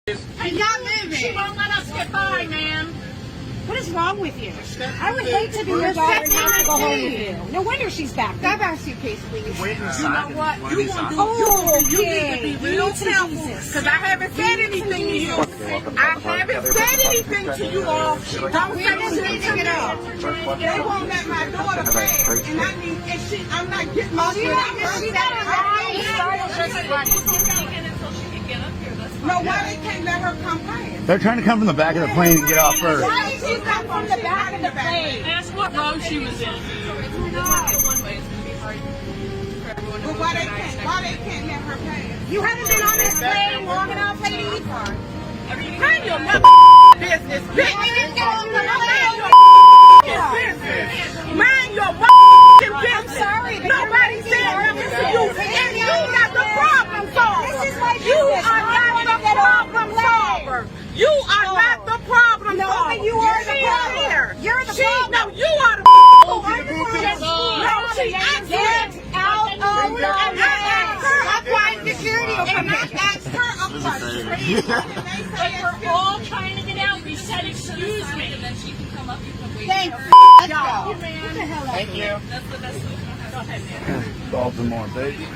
And y'all living. She won't let us get by, man. What is wrong with you? I would hate to be your daughter and have to go home with you. No wonder she's back. Grab our suitcase, please. You know what? You gonna do? You need to be real careful, because I haven't said anything to you. I haven't said anything to you all. Don't say anything to me. They won't let my daughter pay, and I need. And I'm not getting my No, why they can't let her come pay? They're trying to come from the back of the plane and get off first. Why did she come from the back of the plane? Ask what row she was in. But why they can't let her pay? You haven't been on this plane long enough, lady. Mind your business, bitch. Mind your business. I'm sorry. Nobody said nothing to you, and you got the problem solver. This is my You business. are not the problem solver. You are not the problem No, solver. but you are the She problem. is here. You're the She, problem. no, you are the Oh, I'm the problem. No, she asked Get out of the I asked her a question. Security will come and ask her a question. But we're all trying to get out. We said, excuse me. And then she can come up. You can wait. Thanks. Y'all. Thank you. That's the best solution. Go ahead, man. Solve some more, baby.